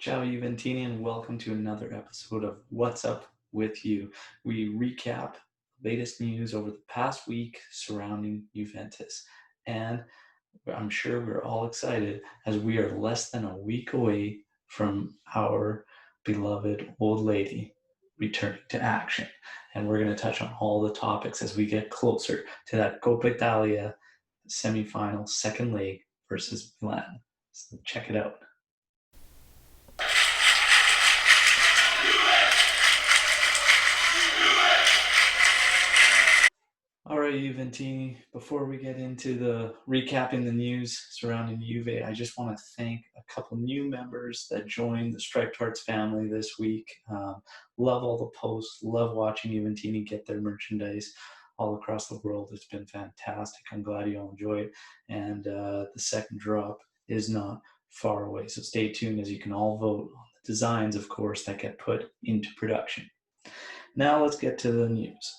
Ciao Juventini and welcome to another episode of What's Up With You. We recap latest news over the past week surrounding Juventus. And I'm sure we're all excited as we are less than a week away from our beloved old lady returning to action. And we're going to touch on all the topics as we get closer to that Coppa Italia semifinal second leg versus Milan. So check it out. All right, Juventini, before we get into the recapping the news surrounding Juve, I just want to thank a couple new members that joined the Striped Hearts family this week. Love all the posts, love watching Juventini get their merchandise all across the world. It's been fantastic. I'm glad you all enjoy it. And the second drop is not far away. So stay tuned as you can all vote on the designs, of course, that get put into production. Now let's get to the news.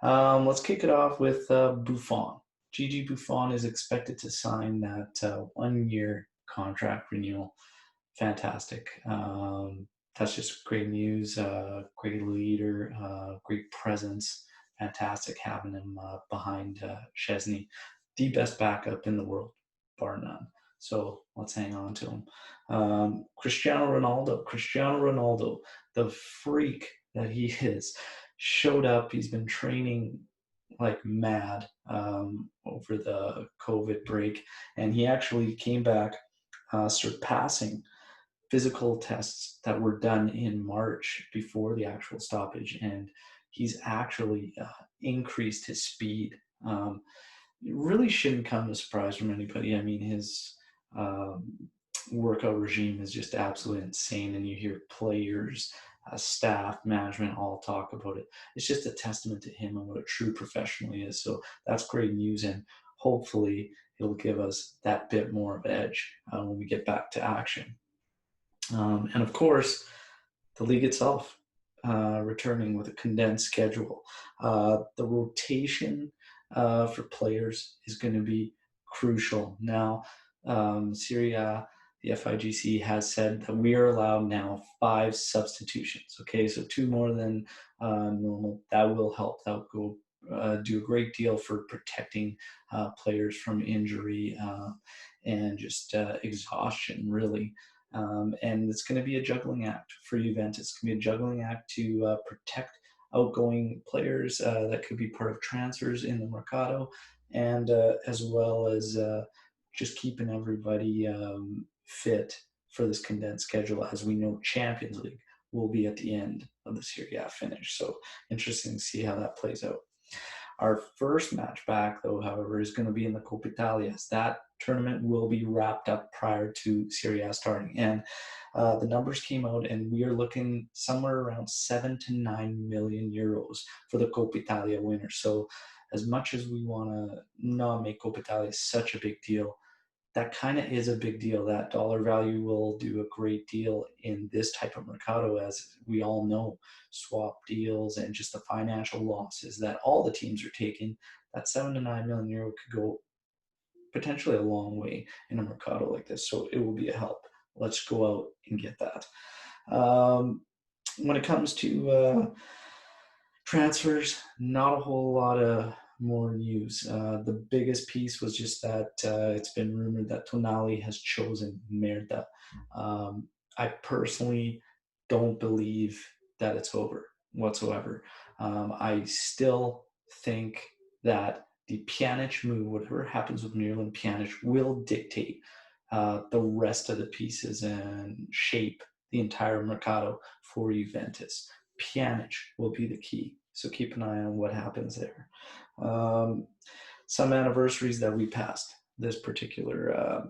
Let's kick it off with Buffon. Gigi Buffon is expected to sign that 1-year contract renewal. Fantastic. That's just great news. Great leader, great presence. Fantastic having him behind Szczesny, the best backup in the world, bar none. So let's hang on to him. Cristiano Ronaldo, the freak that he is, showed up. He's been training like mad over the COVID break, and he actually came back surpassing physical tests that were done in March before the actual stoppage, and he's actually increased his speed. It really shouldn't come as a surprise from anybody. I mean, his um, workout regime is just absolutely insane, and you hear players, staff, management all talk about it. It's just a testament to him and what a true professional he is. So that's great news, and hopefully it'll give us that bit more of edge when we get back to action. And of course, the league itself returning with a condensed schedule. The rotation for players is going to be crucial. Now, Syria, the FIGC has said that we are allowed now 5 substitutions. Okay, so 2 more than normal. That will help. That will go do a great deal for protecting players from injury and just exhaustion, really. And it's going to be a juggling act for Juventus. It's going to be a juggling act to protect outgoing players that could be part of transfers in the Mercado, and as well as just keeping everybody fit for this condensed schedule. As we know, Champions League will be at the end of the Serie A finish. So interesting to see how that plays out. Our first match back, though, however, is going to be in the Coppa Italia. That tournament will be wrapped up prior to Serie A starting. And the numbers came out, and we are looking somewhere around 7 to 9 million euros for the Coppa Italia winner. So as much as we want to not make Coppa Italia such a big deal, that kind of is a big deal. That dollar value will do a great deal in this type of mercado, as we all know, swap deals and just the financial losses that all the teams are taking. That 7 to 9 million euro could go potentially a long way in a mercado like this. So it will be a help. Let's go out and get that. When it comes to transfers, not a whole lot of more news. The biggest piece was just that it's been rumored that Tonali has chosen Merda. I personally don't believe that it's over whatsoever. I still think that the Pjanic move, whatever happens with Miralem Pjanic, will dictate the rest of the pieces and shape the entire Mercado for Juventus. Pjanic will be the key. So keep an eye on what happens there. Some anniversaries that we passed this particular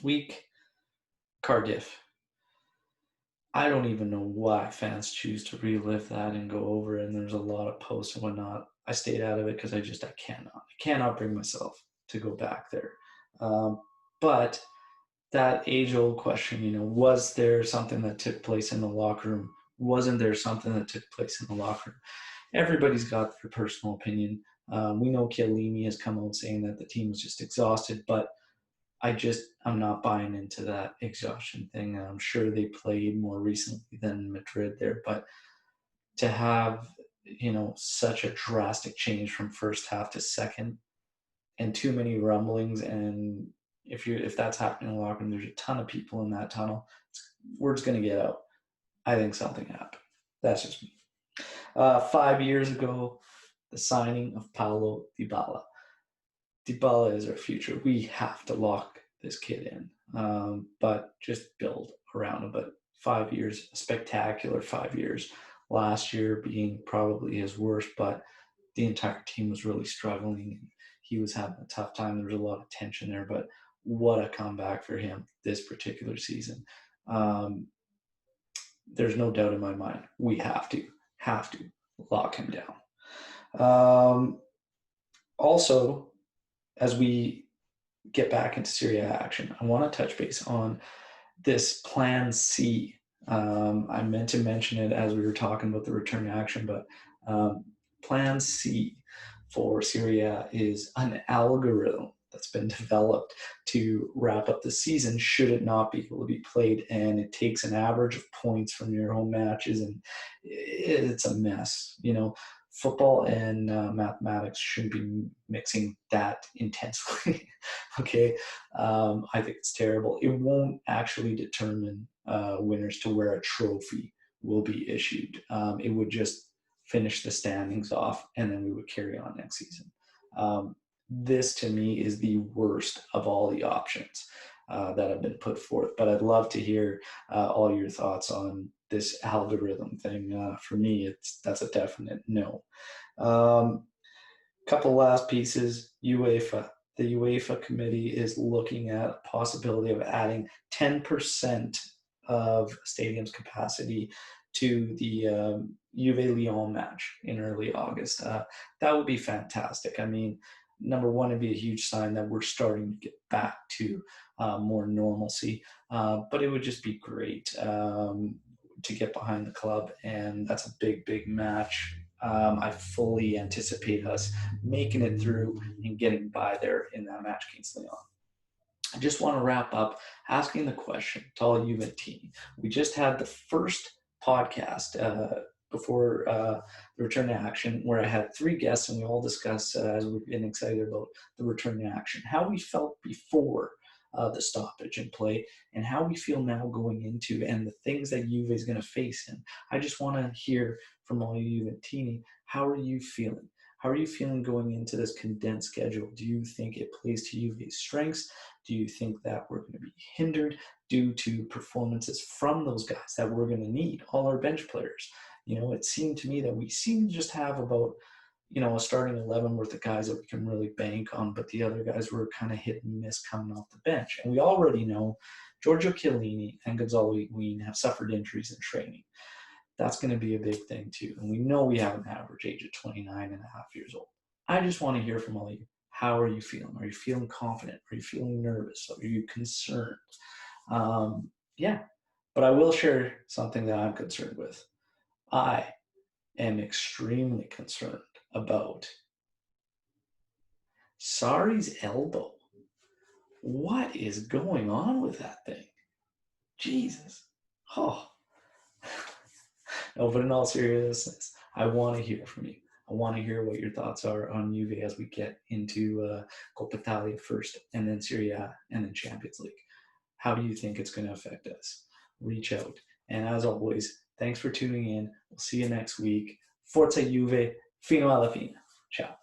week. Cardiff. I don't even know why fans choose to relive that and go over it, and there's a lot of posts and whatnot. I stayed out of it because I cannot bring myself to go back there. But that age-old question, was there something that took place in the locker room? Wasn't there something that took place in the locker room? Everybody's got their personal opinion. We know Chiellini has come out saying that the team was just exhausted, but I'm not buying into that exhaustion thing. And I'm sure they played more recently than Madrid there, but to have, such a drastic change from first half to second and too many rumblings. And if that's happening in the locker room, there's a ton of people in that tunnel. Word's going to get out. I think something happened. That's just me. 5 years ago, the signing of Paulo Dybala. Dybala is our future. We have to lock this kid in, but just build around him. But 5 years, a spectacular 5 years. Last year being probably his worst, but the entire team was really struggling. He was having a tough time. There was a lot of tension there, but what a comeback for him this particular season. There's no doubt in my mind. We have to lock him down. Also, as we get back into Serie A action, I want to touch base on this Plan C. I meant to mention it as we were talking about the return to action, but Plan C for Serie A is an algorithm that's been developed to wrap up the season should it not be able to be played, and it takes an average of points from your home matches, and it's a mess. Football and mathematics shouldn't be mixing that intensely. Okay, I think it's terrible. It won't actually determine winners to where a trophy will be issued. It would just finish the standings off, and then we would carry on next season. This, to me, is the worst of all the options that have been put forth. But I'd love to hear all your thoughts on this algorithm thing. For me, that's a definite no. Couple last pieces. UEFA. The UEFA committee is looking at a possibility of adding 10% of stadium's capacity to the Juve Lyon match in early August. That would be fantastic. I mean, number one, it'd be a huge sign that we're starting to get back to more normalcy. But it would just be great to get behind the club, and that's a big, big match. I fully anticipate us making it through and getting by there in that match against Lyon. I just want to wrap up asking the question to all Juventini. We just had the first podcast before the return to action where I had 3 guests, and we all discussed, as we've been excited about the return to action, how we felt before the stoppage in play and how we feel now going into, and the things that Juve is going to face. And I just want to hear from all you Juventini, how are you feeling? How are you feeling going into this condensed schedule? Do you think it plays to Juve's strengths? Do you think that we're going to be hindered due to performances from those guys that we're going to need, all our bench players? It seemed to me that we seem to just have about, a starting 11 worth of guys that we can really bank on, but the other guys were kind of hit and miss coming off the bench. And we already know Giorgio Chiellini and Gonzalo Higuain have suffered injuries in training. That's going to be a big thing too. And we know we have an average age of 29 and a half years old. I just want to hear from all of you. How are you feeling? Are you feeling confident? Are you feeling nervous? Are you concerned? Yeah, but I will share something that I'm concerned with. I am extremely concerned about Sarri's elbow. What is going on with that thing? Jesus. Oh. No, but in all seriousness, I want to hear from you. I want to hear what your thoughts are on Juve as we get into Coppa Italia first, and then Serie A, and then Champions League. How do you think it's going to affect us? Reach out. And as always, thanks for tuning in. We'll see you next week. Forza Juve, fino alla fine. Ciao.